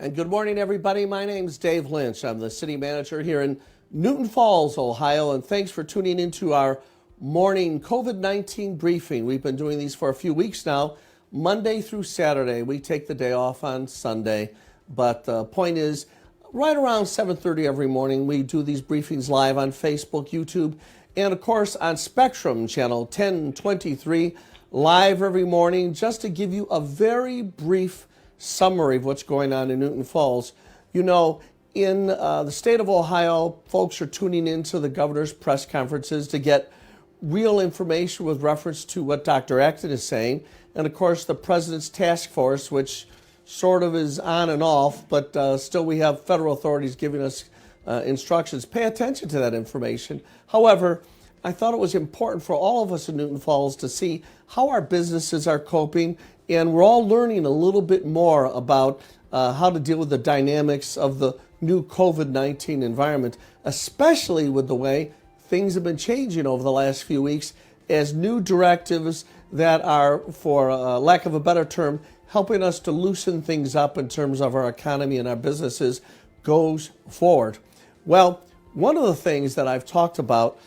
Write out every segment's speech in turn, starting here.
And good morning, everybody. My name's Dave Lynch. I'm the city manager here in Newton Falls, Ohio, and thanks for tuning into our morning COVID-19 briefing. We've been doing these for a few weeks now, Monday through Saturday. We take the day off on Sunday, but the point is, right around 7:30 every morning, we do these briefings live on Facebook, YouTube, and of course on Spectrum, channel 1023, live every morning, just to give you a very brief summary of what's going on in Newton Falls. You know, in the state of Ohio, folks are tuning into the governor's press conferences to get real information with reference to what Dr. Acton is saying. And of course, the president's task force, which sort of is on and off, but still we have federal authorities giving us instructions. Pay attention to that information. However, I thought it was important for all of us in Newton Falls to see how our businesses are coping, and we're all learning a little bit more about how to deal with the dynamics of the new COVID-19 environment, especially with the way things have been changing over the last few weeks as new directives that are, for lack of a better term, helping us to loosen things up in terms of our economy and our businesses goes forward. Well, one of the things that I've talked about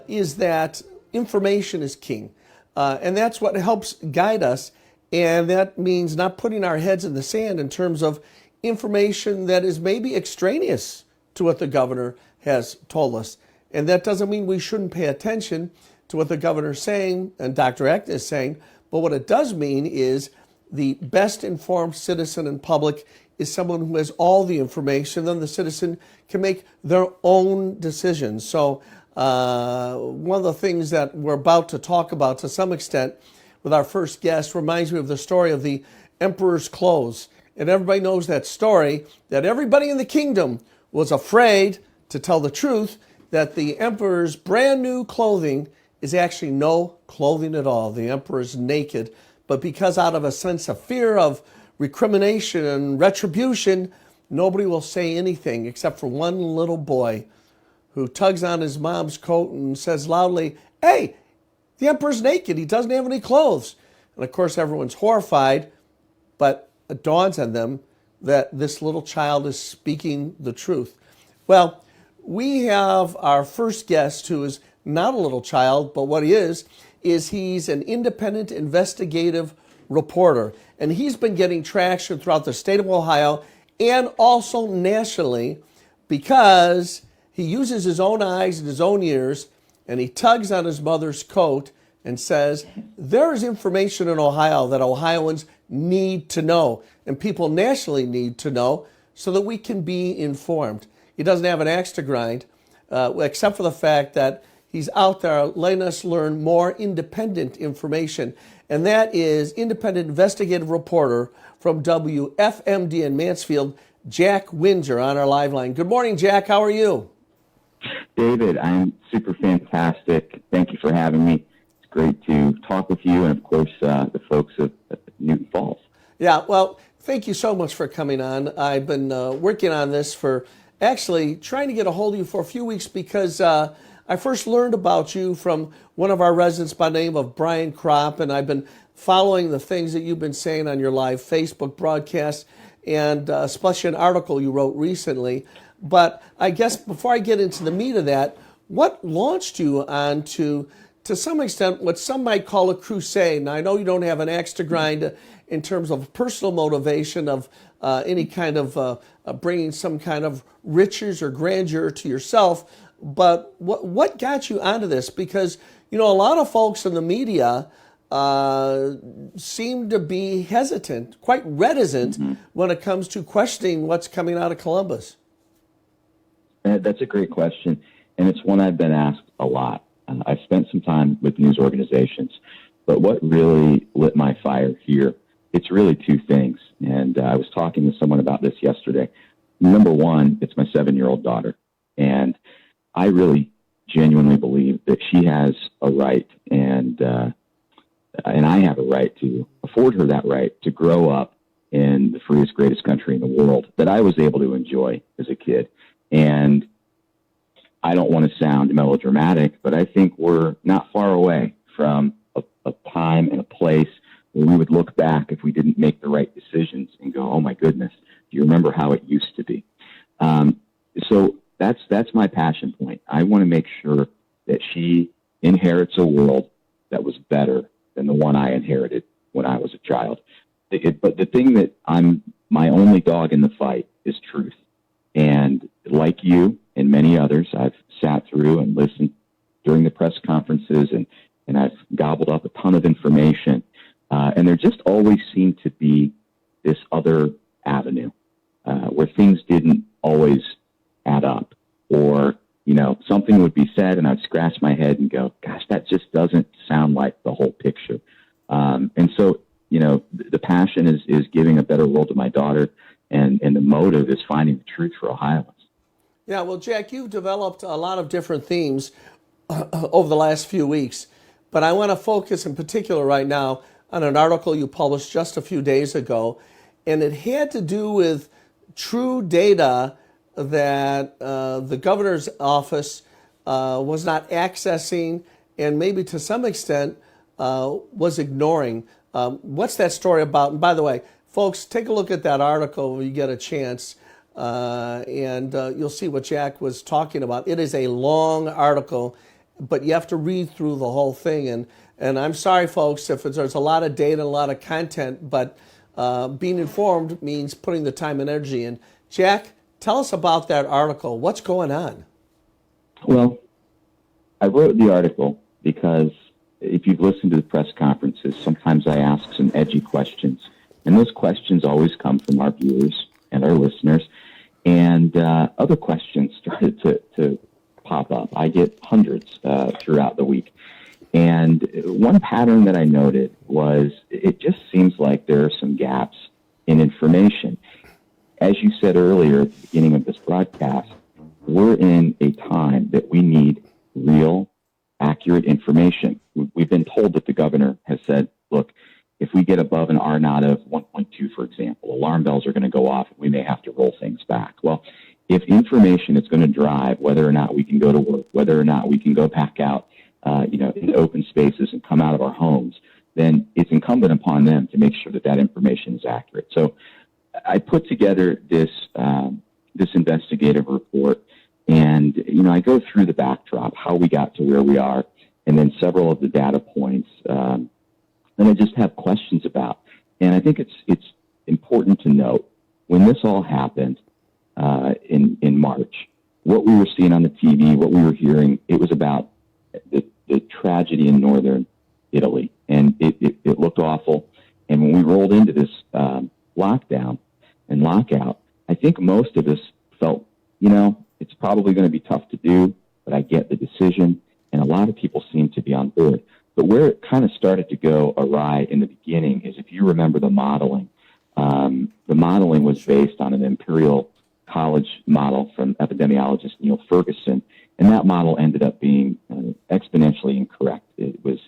is that information is king. And that's what helps guide us. And that means not putting our heads in the sand in terms of information that is maybe extraneous to what the governor has told us. And that doesn't mean we shouldn't pay attention to what the governor is saying and Dr. Acton is saying. But what it does mean is the best informed citizen in public is someone who has all the information. Then the citizen can make their own decisions. So one of the things that we're about to talk about to some extent with our first guest reminds me of the story of the emperor's clothes. And everybody knows that story, that everybody in the kingdom was afraid to tell the truth that the emperor's brand new clothing is actually no clothing at all. The emperor's naked. But because out of a sense of fear of recrimination and retribution, nobody will say anything except for one little boy who tugs on his mom's coat and says loudly, "Hey, the emperor's naked. He doesn't have any clothes." And of course, everyone's horrified, but it dawns on them that this little child is speaking the truth. Well, we have our first guest who is not a little child, but what he is he's an independent investigative reporter. And he's been getting traction throughout the state of Ohio and also nationally because he uses his own eyes and his own ears, and he tugs on his mother's coat and says, there is information in Ohio that Ohioans need to know and people nationally need to know so that we can be informed. He doesn't have an axe to grind, except for the fact that he's out there letting us learn more independent information. And that is independent investigative reporter from WFMD in Mansfield, Jack Winger, on our live line. Good morning, Jack. How are you? David, I'm super fantastic. Thank you for having me. It's great to talk with you and, of course, the folks of Newton Falls. Yeah, well, thank you so much for coming on. I've been working on this for actually trying to get a hold of you for a few weeks because I first learned about you from one of our residents by the name of Brian Kropp, and I've been following the things that you've been saying on your live Facebook broadcast and especially an article you wrote recently. But I guess before I get into the meat of that, what launched you onto, to some extent, what some might call a crusade? Now, I know you don't have an axe to grind in terms of personal motivation of any kind of bringing some kind of riches or grandeur to yourself, but what got you onto this? Because, you know, a lot of folks in the media seem to be hesitant, quite reticent when it comes to questioning what's coming out of Columbus. That's a great question, and it's one I've been asked a lot. I've spent some time with news organizations, but what really lit my fire here, it's really two things, and I was talking to someone about this yesterday. Number one, it's my 7-year-old daughter, and I really genuinely believe that she has a right, and I have a right to afford her that right to grow up in the freest, greatest country in the world that I was able to enjoy as a kid. And I don't want to sound melodramatic, but I think we're not far away from a time and a place where we would look back if we didn't make the right decisions and go, oh my goodness, do you remember how it used to be? So that's my passion point. I want to make sure that she inherits a world that was better than the one I inherited when I was a child. But the thing that my only dog in the fight is truth. And like you and many others, I've sat through and listened during the press conferences, and I've gobbled up a ton of information. And there just always seemed to be this other avenue where things didn't always add up, or something would be said and I'd scratch my head and go, gosh, that just doesn't sound like the whole picture. And so, the passion is giving a better world to my daughter, and the motive is finding the truth for Ohioans. Yeah, well, Jack, you've developed a lot of different themes over the last few weeks, but I want to focus in particular right now on an article you published just a few days ago, and it had to do with true data that the governor's office was not accessing, and maybe to some extent was ignoring. What's that story about? And by the way, folks, take a look at that article when you get a chance, and you'll see what Jack was talking about. It is a long article, but you have to read through the whole thing. And I'm sorry, folks, if there's a lot of data and a lot of content, but being informed means putting the time and energy in. Jack, tell us about that article. What's going on? Well, I wrote the article because if you've listened to the press conferences, sometimes I ask some edgy questions. And those questions always come from our viewers and our listeners. And other questions started to pop up. I get hundreds throughout the week. And one pattern that I noted was it just seems like there are some gaps in information. As you said earlier at the beginning of this broadcast, we're in a time that we need real, accurate information. We've been told that the governor has said, look, if we get above an R naught of 1.2, for example, alarm bells are going to go off and we may have to roll things back. Well, if information is going to drive whether or not we can go to work, whether or not we can go back out, in open spaces and come out of our homes, then it's incumbent upon them to make sure that that information is accurate. So I put together this investigative report, and I go through the backdrop, how we got to where we are, and then several of the data points that I just have questions about. And I think it's important to note when this all happened in March, what we were seeing on the TV, what we were hearing, it was about the tragedy in northern Italy, and it looked awful. And when we rolled into this lockdown and lockout, I think most of us felt, it's probably going to be tough to do, but I get the decision. And a lot of people seem to be on board. But where it kind of started to go awry in the beginning is, if you remember the modeling was based on an Imperial College model from epidemiologist Neil Ferguson, and that model ended up being exponentially incorrect. It was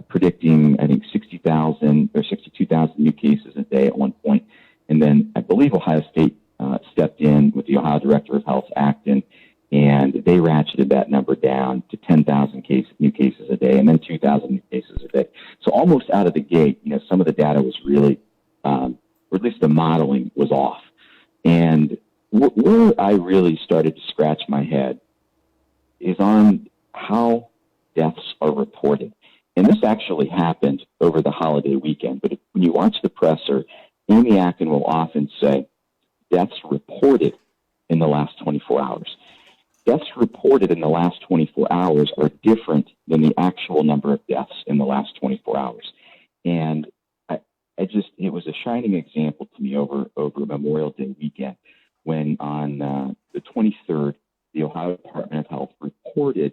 predicting, I think, 60,000 or 62,000 new cases a day at one point. And then I believe Ohio State stepped in with the Ohio Director of Health, Acton, and they ratcheted that number down to 10,000 new cases a day, and then 2,000 new cases a day. So almost out of the gate, some of the data was really, or at least the modeling was off. And where I really started to scratch my head is on how deaths are reported. And this actually happened over the holiday weekend. But when you watch the presser, Amy Acton will often say, deaths reported in the last 24 hours. Deaths reported in the last 24 hours are different than the actual number of deaths in the last 24 hours. And it was a shining example to me over Memorial Day weekend, when on the 23rd, the Ohio Department of Health reported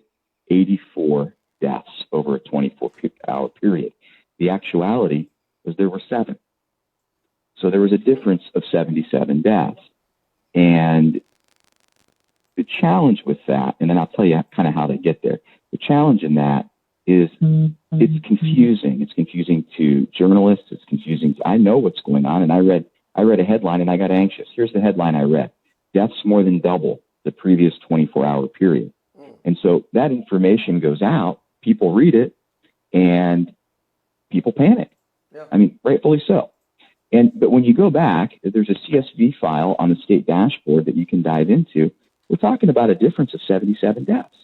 84 deaths over a 24-hour period. The actuality was there were 7. So there was a difference of 77 deaths. And the challenge with that, and then I'll tell you kind of how they get there. The challenge in that is it's confusing. It's confusing to journalists. It's confusing. I know what's going on, and I read a headline and I got anxious. Here's the headline I read: deaths more than double the previous 24-hour period. And so that information goes out, people read it, and people panic. I mean, rightfully so. But when you go back, there's a CSV file on the state dashboard that you can dive into. We're talking about a difference of 77 deaths.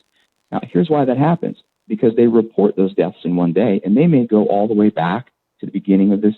Now, here's why that happens. Because they report those deaths in one day, and they may go all the way back to the beginning of this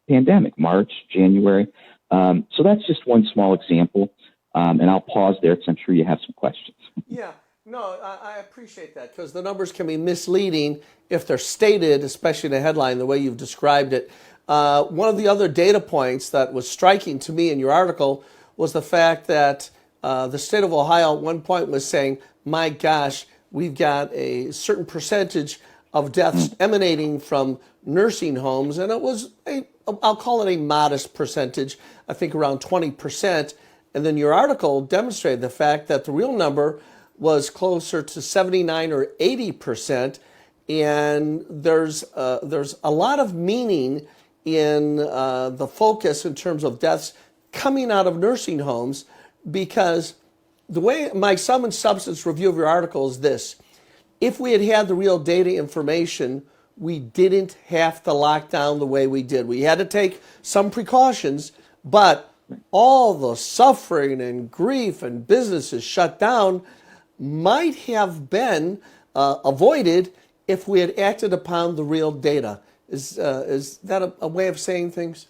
pandemic, March, January. So that's just one small example. And I'll pause there because I'm sure you have some questions. Yeah, no, I appreciate that because the numbers can be misleading if they're stated, especially in the headline, the way you've described it. One of the other data points that was striking to me in your article was the fact that the state of Ohio at one point was saying, my gosh, we've got a certain percentage of deaths emanating from nursing homes, and it was I'll call it a modest percentage, I think around 20%. And then your article demonstrated the fact that the real number was closer to 79 or 80%. And there's a lot of meaning in the focus in terms of deaths coming out of nursing homes, because the way my sum and substance review of your article is this: if we had had the real data information, we didn't have to lock down the way we did. We had to take some precautions, but all the suffering and grief and businesses shut down might have been avoided if we had acted upon the real data. Is that a way of saying things?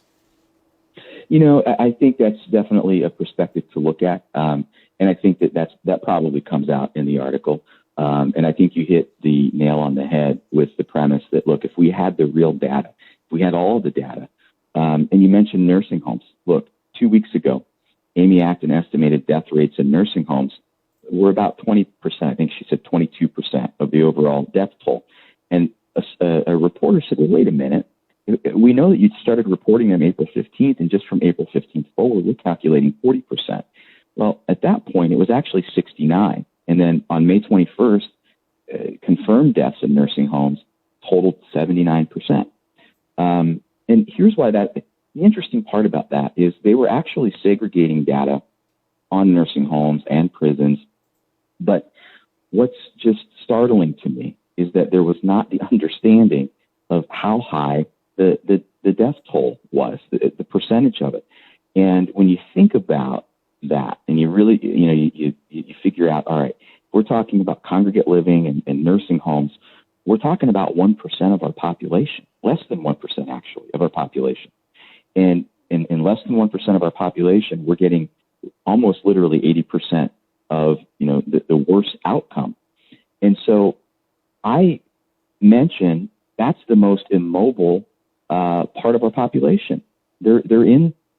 You know, I think that's definitely a perspective to look at. And I think that probably comes out in the article. And I think you hit the nail on the head with the premise that, look, if we had the real data, if we had all the data, and you mentioned nursing homes. Look, 2 weeks ago, Amy Acton estimated death rates in nursing homes were about 20%. I think she said 22% of the overall death toll. And a reporter said, well, wait a minute. We know that you started reporting them April 15th, and just from April 15th forward, we're calculating 40%. Well, at that point, it was actually 69. And then on May 21st, confirmed deaths in nursing homes totaled 79%. And here's why the interesting part about that is they were actually segregating data on nursing homes and prisons. But what's just startling to me is that there was not the understanding of how high the death toll was, the percentage of it. And when you think about that, and you really, you figure out, all right, we're talking about congregate living and nursing homes. We're talking about 1% of our population, less than 1% actually of our population. And in less than 1% of our population, we're getting almost literally 80% of, the worst outcome. And so I mentioned that's the most immobile part of our population. They're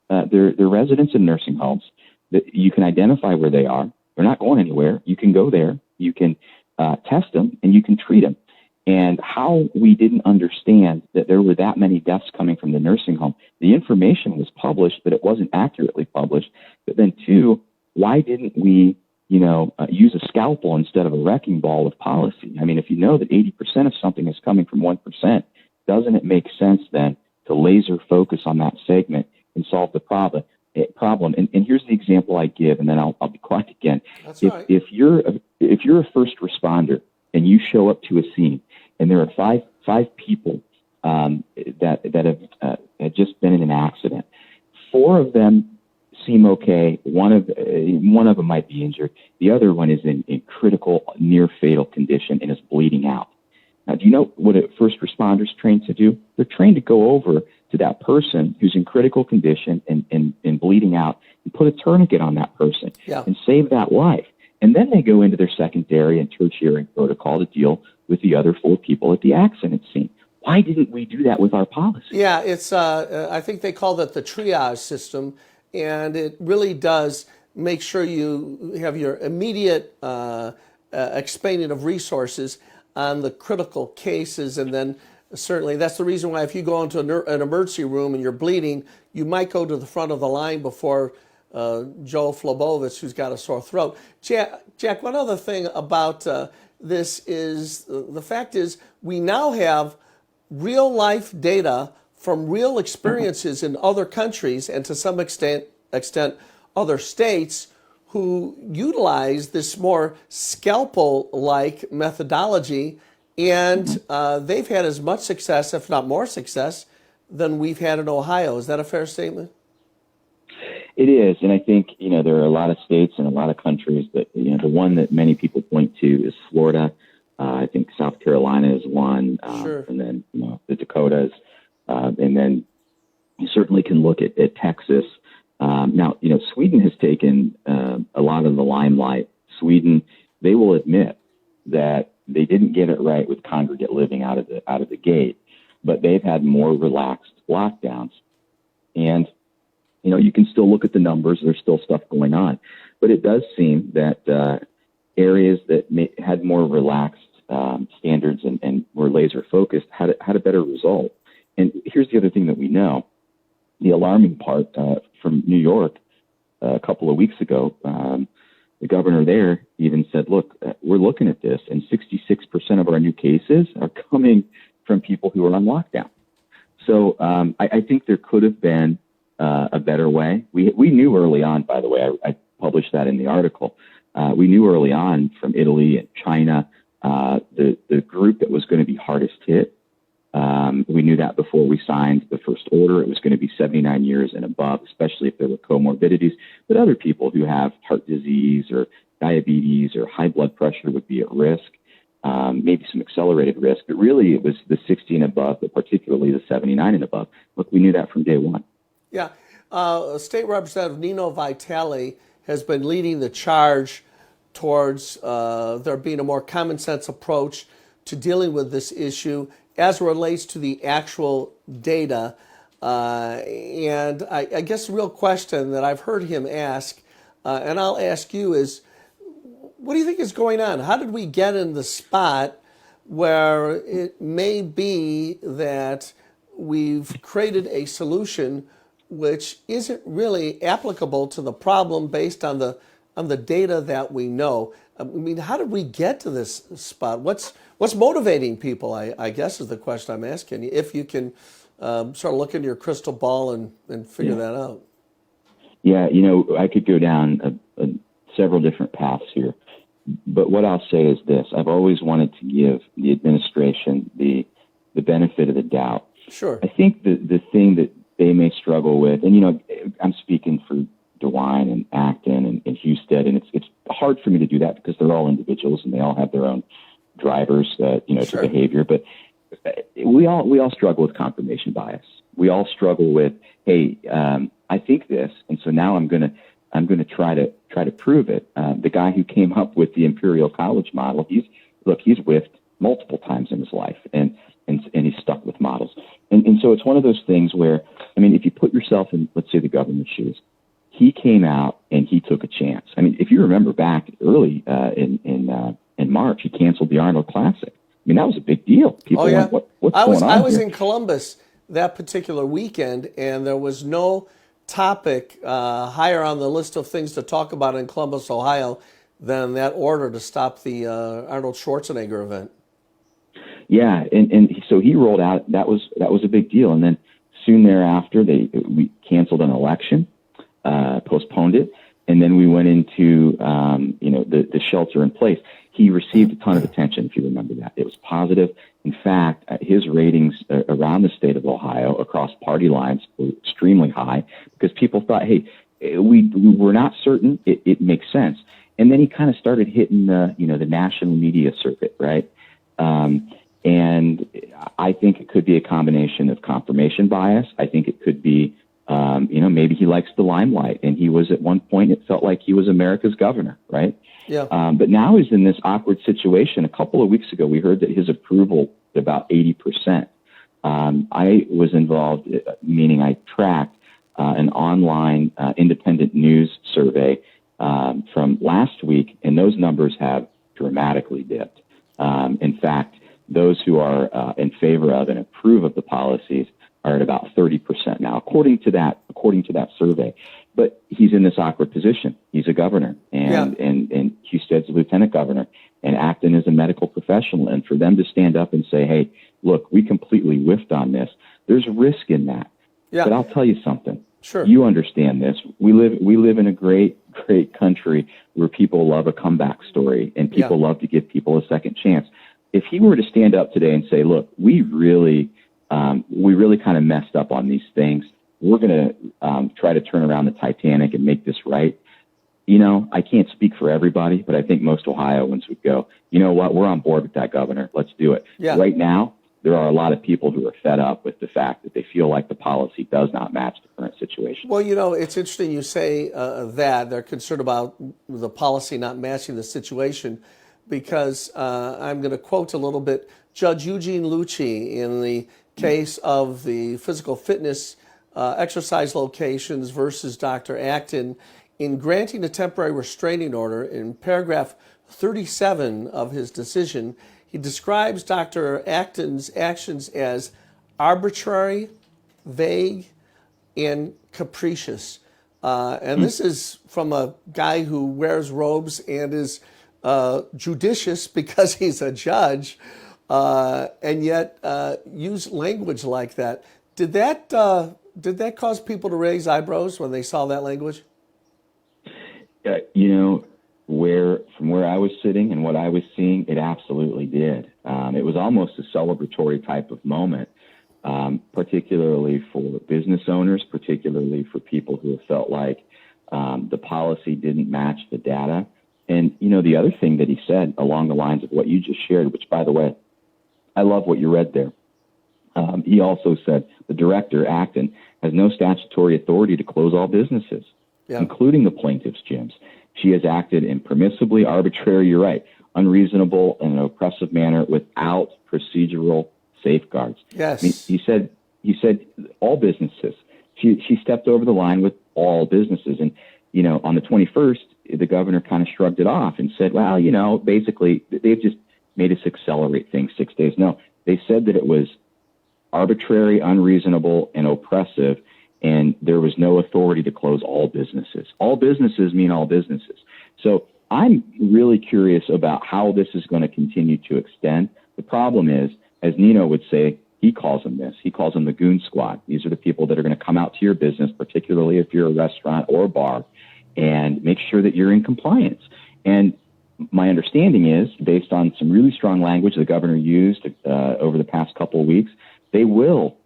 residents in nursing homes. That you can identify where they are. They're not going anywhere. You can go there. You can test them, and you can treat them. And how we didn't understand that there were that many deaths coming from the nursing home. The information was published, but it wasn't accurately published. But then, two, why didn't we, use a scalpel instead of a wrecking ball with policy? I mean, if you know that 80% of something is coming from 1%, doesn't it make sense then to laser focus on that segment and solve the problem? And here's the example I give, and then I'll be quiet again. That's right. If you're a first responder and you show up to a scene, and there are five people that have had just been in an accident, 4 of them seem okay. One of them might be injured. The other one is in critical, near fatal condition and is bleeding out. Now, do you know what a first responder's trained to do? They're trained to go over to that person who's in critical condition and bleeding out and put a tourniquet on that person and save that life. And then they go into their secondary and tertiary protocol to deal with the other 4 people at the accident scene. Why didn't we do that with our policy? Yeah, it's I think they call that the triage system, and it really does make sure you have your immediate expending of resources on the critical cases. And then certainly that's the reason why if you go into an emergency room and you're bleeding, you might go to the front of the line before Joe Flobovitz, who's got a sore throat. Jack, one other thing about this is the fact is we now have real life data from real experiences in other countries and to some extent other states who utilize this more scalpel-like methodology, and they've had as much success, if not more success, than we've had in Ohio. Is that a fair statement? It is, and I think there are a lot of states and a lot of countries that the one that many people point to is Florida. I think South Carolina is one, Sure. and then the Dakotas, and then you certainly can look at Texas. Now Sweden has taken a lot of the limelight. Sweden, they will admit that they didn't get it right with congregate living out of the gate, but they've had more relaxed lockdowns, and you can still look at the numbers. There's still stuff going on. But it does seem that areas that had more relaxed standards and were laser focused had a better result. And here's the other thing that we know. The alarming part from New York a couple of weeks ago, the governor there even said, look, we're looking at this, and 66% of our new cases are coming from people who are on lockdown. So I think there could have been a better way. We knew early on, by the way, I published that in the article. We knew early on from Italy and China, the group that was going to be hardest hit. We knew that before we signed the first order. It was going to be 79 years and above, especially if there were comorbidities. But other people who have heart disease or diabetes or high blood pressure would be at risk, maybe some accelerated risk. But really, it was the 60 and above, but particularly the 79 and above. Look, we knew that from day one. Yeah. State Representative Nino Vitale has been leading the charge towards there being a more common sense approach to dealing with this issue as it relates to the actual data. And I guess the real question that I've heard him ask, and I'll ask you, is what do you think is going on? How did we get in the spot where it may be that we've created a solution which isn't really applicable to the problem based on the data that we know? I mean, how did we get to this spot? What's motivating people, I guess, is the question I'm asking you, if you can sort of look into your crystal ball and figure that out. Yeah, I could go down several different paths here. But what I'll say is this. I've always wanted to give the administration the benefit of the doubt. Sure. I think the thing that they may struggle with, and, I'm speaking for DeWine and Acton and Husted, and it's hard for me to do that because they're all individuals and they all have their own drivers, Sure. to behavior. But we all struggle with confirmation bias. We all struggle with, hey, I think this, and so now I'm going to try to prove it. The guy who came up with the Imperial College model, he's whiffed multiple times in his life, and he's stuck with models. And so it's one of those things where, I mean, if you put yourself in, let's say, the government's shoes, he came out and he took a chance. I mean, if you remember back early in March, he canceled the Arnold Classic. I mean, that was a big deal. People went, what's going on I was here? in Columbus that particular weekend, and there was no topic higher on the list of things to talk about in Columbus, Ohio, than that order to stop the Arnold Schwarzenegger event. Yeah, and so he rolled out. That was a big deal. And then soon thereafter, we canceled an election, postponed it, and then we went into the shelter in place. He received a ton of attention, if you remember that. It was positive. In fact, his ratings around the state of Ohio across party lines were extremely high because people thought, hey, we were not certain. It makes sense. And then he kind of started hitting the national media circuit, right? And I think it could be a combination of confirmation bias. I think it could be, maybe he likes the limelight, and he was at one point, it felt like he was America's governor, right? Yeah. But now he's in this awkward situation. A couple of weeks ago, we heard that his approval is about 80%. I was involved, meaning I tracked an online independent news survey from last week, and those numbers have dramatically dipped. In fact, those who are in favor of and approve of the policies are at about 30% now, according to that survey. But he's in this awkward position. He's a governor, and Husted's a lieutenant governor, and Acton is a medical professional. And for them to stand up and say, "Hey, look, we completely whiffed on this," there's risk in that. Yeah. But I'll tell you something. Sure. You understand this. We live in a great country where people love a comeback story, and people love to give people a second chance. If he were to stand up today and say, "Look, we really we really kind of messed up on these things. We're going to try to turn around the Titanic and make this right. You know, I can't speak for everybody, but I think most Ohioans would go, you know what, we're on board with that, Governor. Let's do it. Yeah. Right now, there are a lot of people who are fed up with the fact that they feel like the policy does not match the current situation. Well, you know, it's interesting you say that. They're concerned about the policy not matching the situation because I'm going to quote a little bit Judge Eugene Lucci in the case of the physical fitness exercise locations versus Dr. Acton. In granting a temporary restraining order, in paragraph 37 of his decision, he describes Dr. Acton's actions as arbitrary, vague, and capricious. And this is from a guy who wears robes and is judicious because he's a judge, and yet use language like that. Did that cause people to raise eyebrows when they saw that language? You know, from where I was sitting and what I was seeing, it absolutely did. It was almost a celebratory type of moment, particularly for business owners, particularly for people who have felt like the policy didn't match the data. And, you know, the other thing that he said along the lines of what you just shared, which, by the way, I love what you read there. He also said the director, Acton, has no statutory authority to close all businesses, including the plaintiff's gyms. She has acted impermissibly, arbitrary, you're right, unreasonable, in an oppressive manner without procedural safeguards. Yes. I mean, he said all businesses. She stepped over the line with all businesses. And, you know, on the 21st, the governor kind of shrugged it off and said, well, you know, basically they've just made us accelerate things 6 days. No, they said that it was arbitrary, unreasonable, and oppressive, and there was no authority to close all businesses. All businesses mean all businesses. So I'm really curious about how this is going to continue to extend. The problem is, as Nino would say, he calls them this. He calls them the goon squad. These are the people that are going to come out to your business, particularly if you're a restaurant or a bar, and make sure that you're in compliance. And my understanding is, based on some really strong language the governor used over the past couple of weeks, they will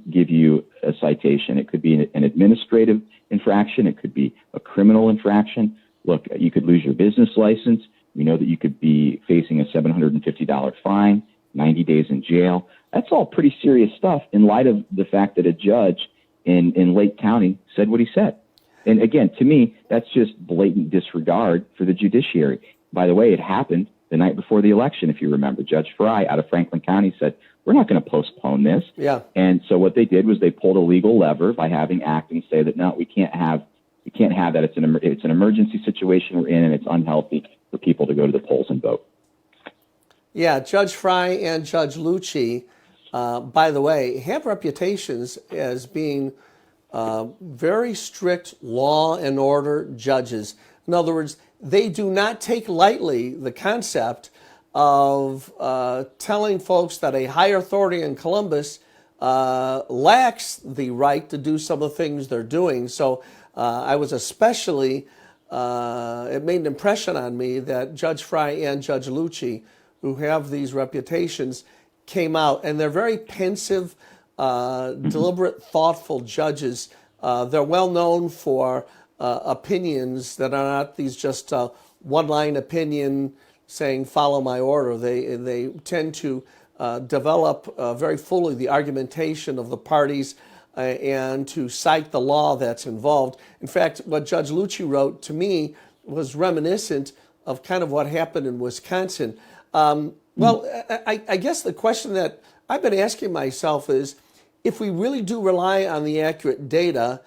give you a citation. It could be an administrative infraction. It could be a criminal infraction. Look, you could lose your business license. We know that you could be facing a $750 fine, 90 days in jail. That's all pretty serious stuff in light of the fact that a judge in Lake County said what he said. And again, to me, that's just blatant disregard for the judiciary. By the way, it happened the night before the election, if you remember. Judge Fry out of Franklin County said, we're not going to postpone this. Yeah. And so what they did was they pulled a legal lever by having Acton say that, no, we can't have that. It's an emergency situation we're in, and it's unhealthy for people to go to the polls and vote. Yeah, Judge Fry and Judge Lucci, by the way, have reputations as being very strict law and order judges. In other words, they do not take lightly the concept of telling folks that a higher authority in Columbus lacks the right to do some of the things they're doing. So I was especially, it made an impression on me that Judge Fry and Judge Lucci, who have these reputations, came out, and they're very pensive, deliberate, thoughtful judges. They're well known for opinions that are not these just one-line opinion saying follow my order. They tend to develop very fully the argumentation of the parties and to cite the law that's involved. In fact, what Judge Lucci wrote to me was reminiscent of kind of what happened in Wisconsin. Well, I guess the question that I've been asking myself is, if we really do rely on the accurate data,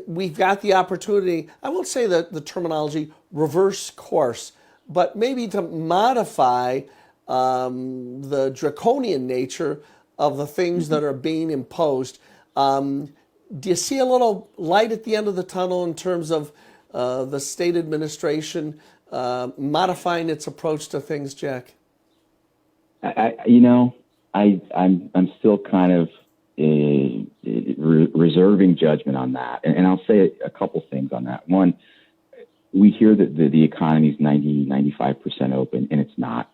we've got the opportunity, I won't say the terminology reverse course, but maybe to modify the draconian nature of the things that are being imposed. Do you see a little light at the end of the tunnel in terms of the state administration modifying its approach to things, Jack? I'm still kind of reserving judgment on that. And I'll say a couple things on that. One, we hear that the economy is 95% open, and it's not.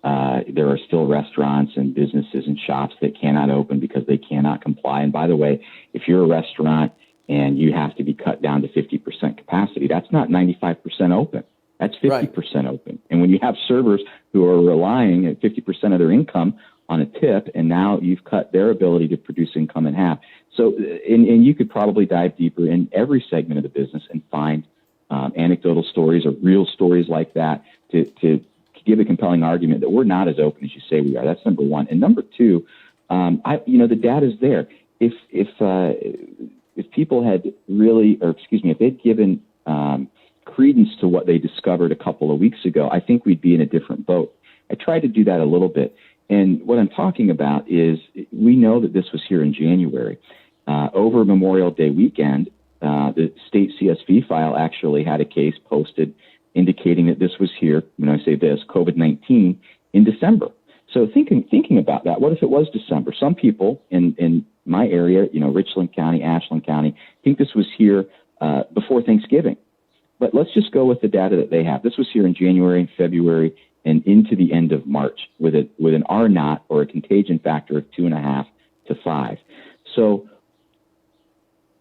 There are still restaurants and businesses and shops that cannot open because they cannot comply. And by the way, if you're a restaurant and you have to be cut down to 50% capacity, that's not 95% open. That's 50% open. And when you have servers who are relying at 50% of their income on a tip, and now you've cut their ability to produce income in half. So, and you could probably dive deeper in every segment of the business and find anecdotal stories or real stories like that to give a compelling argument that we're not as open as you say we are. That's number one. And number two, the data's there. If people had really, if they'd given credence to what they discovered a couple of weeks ago, I think we'd be in a different boat. I tried to do that a little bit. And what I'm talking about is we know that this was here in January. Over Memorial Day weekend, the state CSV file actually had a case posted indicating that this was here, when I say this, COVID-19, in December. So thinking about that, what if it was December? Some people in my area, Richland County, Ashland County, think this was here before Thanksgiving. But let's just go with the data that they have. This was here in January and February and into the end of March with an R naught, or a contagion factor of 2.5 to 5. So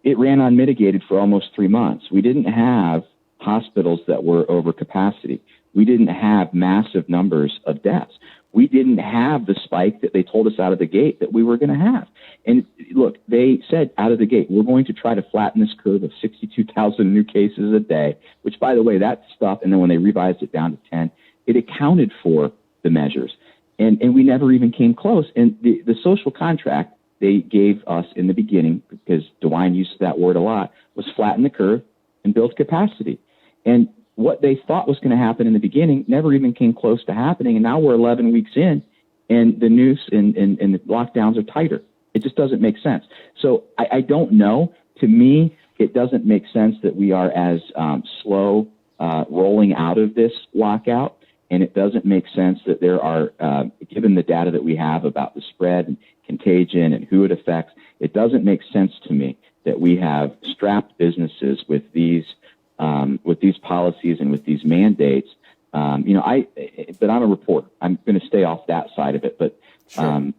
it ran unmitigated for almost 3 months. We didn't have hospitals that were over capacity. We didn't have massive numbers of deaths. We didn't have the spike that they told us out of the gate that we were going to have. And look, they said out of the gate, we're going to try to flatten this curve of 62,000 new cases a day, which, by the way, that stuff, and then when they revised it down to 10, it accounted for the measures. And we never even came close. And the social contract they gave us in the beginning, because DeWine used that word a lot, was flatten the curve and build capacity. And what they thought was going to happen in the beginning never even came close to happening. And now we're 11 weeks in, and the noose and the lockdowns are tighter. It just doesn't make sense. So I don't know. To me, it doesn't make sense that we are as slow rolling out of this lockout. And it doesn't make sense that there are, given the data that we have about the spread and contagion and who it affects, it doesn't make sense to me that we have strapped businesses with these policies and with these mandates. But I'm a reporter. I'm going to stay off that side of it. But, Sure.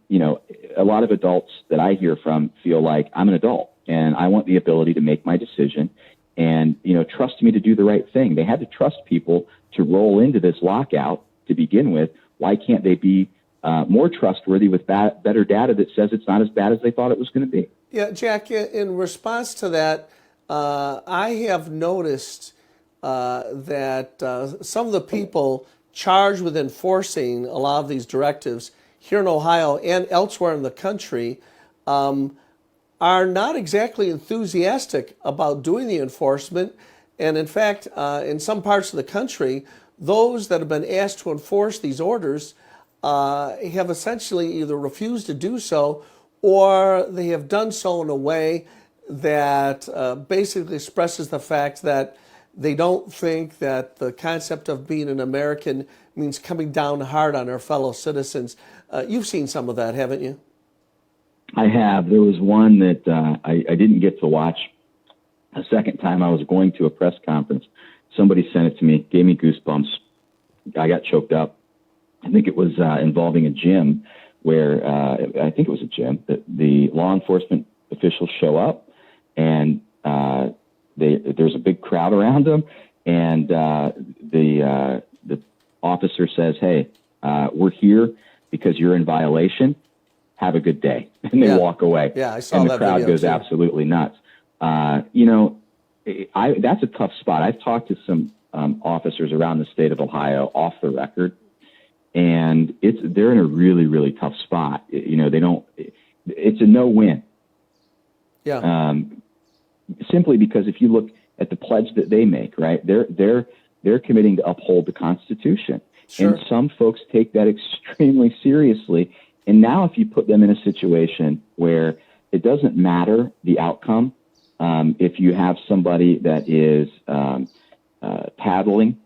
A lot of adults that I hear from feel like I'm an adult and I want the ability to make my decision and, trust me to do the right thing. They had to trust people to roll into this lockout to begin with. Why can't they be more trustworthy with better data that says it's not as bad as they thought it was going to be? Yeah, Jack, in response to that, I have noticed that some of the people charged with enforcing a lot of these directives here in Ohio and elsewhere in the country are not exactly enthusiastic about doing the enforcement. And in fact, in some parts of the country, those that have been asked to enforce these orders have essentially either refused to do so, or they have done so in a way that basically expresses the fact that they don't think that the concept of being an American means coming down hard on our fellow citizens. You've seen some of that, haven't you? I have. There was one that I didn't get to watch. A second time I was going to a press conference. Somebody sent it to me, gave me goosebumps. I got choked up. I think it was involving a gym where I think it was a gym that the law enforcement officials show up and there's a big crowd around them, and the officer says, "Hey, we're here because you're in violation. Have a good day," and they walk away. Yeah, I saw and that. And the crowd video goes too. Absolutely nuts. That's a tough spot. I've talked to some officers around the state of Ohio off the record, and they're in a really, really tough spot. It's a no-win. Yeah. Simply because if you look at the pledge that they make, right, they're committing to uphold the Constitution. Sure. And some folks take that extremely seriously. And now if you put them in a situation where it doesn't matter the outcome, if you have somebody that is paddling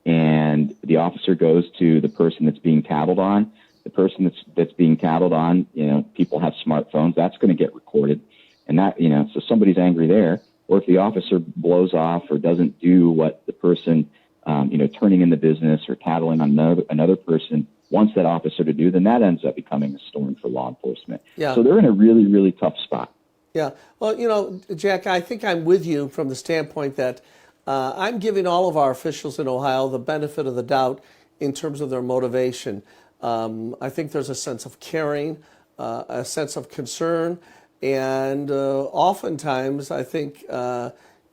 and the officer goes to the person that's being tattled on, the person that's being tattled on, people have smartphones, that's going to get recorded. And that, so somebody's angry there. Or if the officer blows off or doesn't do what the person, turning in the business or tattling on another person wants that officer to do, then that ends up becoming a storm for law enforcement. Yeah. So they're in a really, really tough spot. Yeah. Well, Jack, I think I'm with you from the standpoint that I'm giving all of our officials in Ohio the benefit of the doubt in terms of their motivation. I think there's a sense of caring, a sense of concern, and oftentimes I think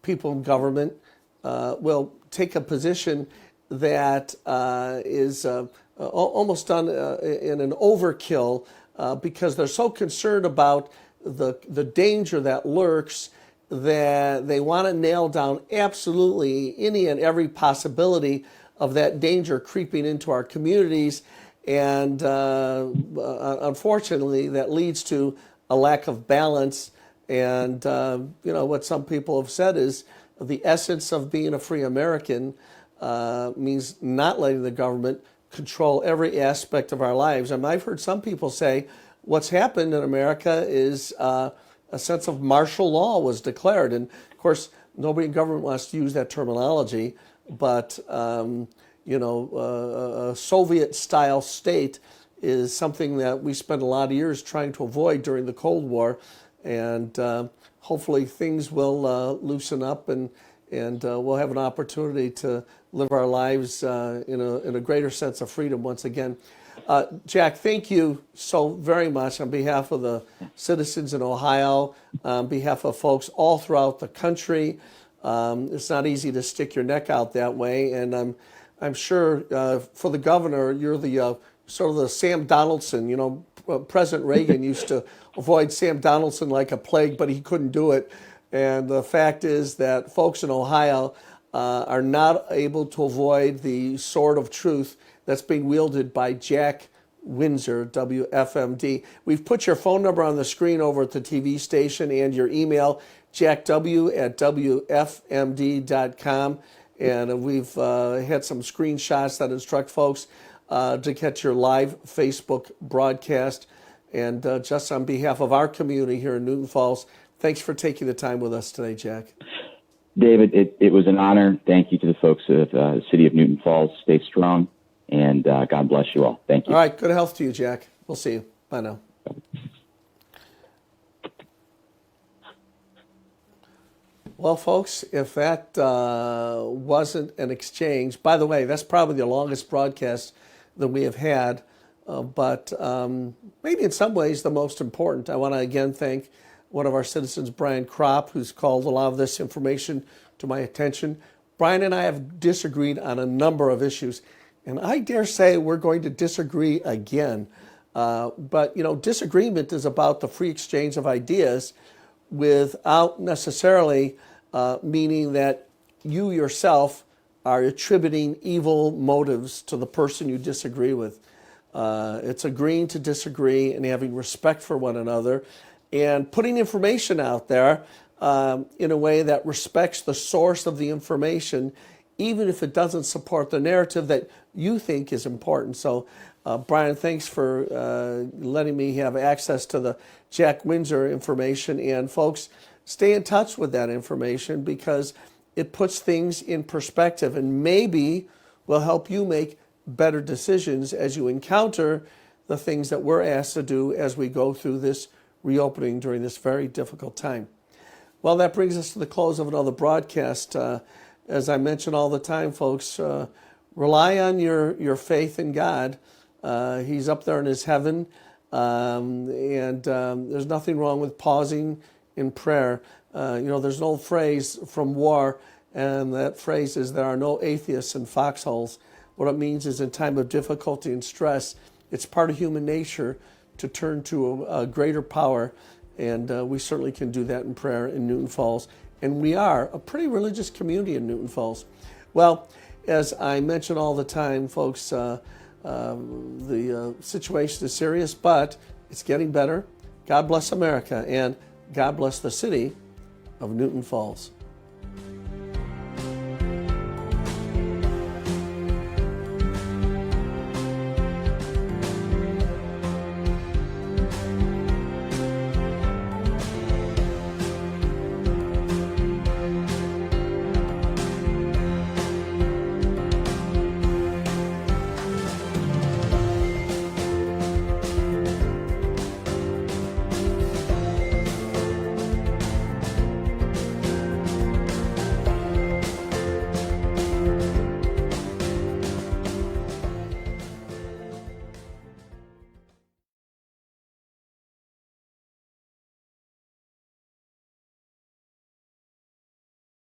people in government will take a position that is almost done in an overkill because they're so concerned about the danger that lurks that they want to nail down absolutely any and every possibility of that danger creeping into our communities. And unfortunately, that leads to a lack of balance. And, what some people have said is the essence of being a free American means not letting the government control every aspect of our lives. And I've heard some people say what's happened in America is a sense of martial law was declared. And of course, nobody in government wants to use that terminology, but a Soviet-style state is something that we spent a lot of years trying to avoid during the Cold War, and hopefully things will loosen up, and we'll have an opportunity to live our lives in a greater sense of freedom once again. Jack, thank you so very much on behalf of the citizens in Ohio, on behalf of folks all throughout the country. It's not easy to stick your neck out that way, and I'm sure for the governor, you're the sort of the Sam Donaldson. President Reagan used to avoid Sam Donaldson like a plague, but he couldn't do it. And the fact is that folks in Ohio are not able to avoid the sword of truth that's being wielded by Jack Windsor, WFMD. We've put your phone number on the screen over at the TV station and your email, jackw@wfmd.com. And we've had some screenshots that instruct folks to catch your live Facebook broadcast. And just on behalf of our community here in Newton Falls, thanks for taking the time with us today, Jack. David, it was an honor. Thank you to the folks of the city of Newton Falls. Stay strong, and God bless you all. Thank you. All right. Good health to you, Jack. We'll see you. Bye now. Well, folks, if that wasn't an exchange, by the way, that's probably the longest broadcast that we have had, but maybe in some ways the most important. I want to again thank one of our citizens, Brian Kropp, who's called a lot of this information to my attention. Brian and I have disagreed on a number of issues, and I dare say we're going to disagree again. But disagreement is about the free exchange of ideas without necessarily meaning that you yourself are attributing evil motives to the person you disagree with. It's agreeing to disagree and having respect for one another and putting information out there in a way that respects the source of the information, even if it doesn't support the narrative that you think is important. So, Brian, thanks for letting me have access to the Jack Windsor information. And folks, stay in touch with that information because it puts things in perspective and maybe will help you make better decisions as you encounter the things that we're asked to do as we go through this reopening during this very difficult time. Well, that brings us to the close of another broadcast. As I mention all the time, folks, rely on your faith in God. He's up there in his heaven, and there's nothing wrong with pausing in prayer. There's an old phrase from war, and that phrase is, there are no atheists in foxholes. What it means is in time of difficulty and stress, it's part of human nature to turn to a greater power, and we certainly can do that in prayer in Newton Falls. And we are a pretty religious community in Newton Falls. Well, as I mention all the time, folks, the situation is serious, but it's getting better. God bless America, and God bless the city of Newton Falls.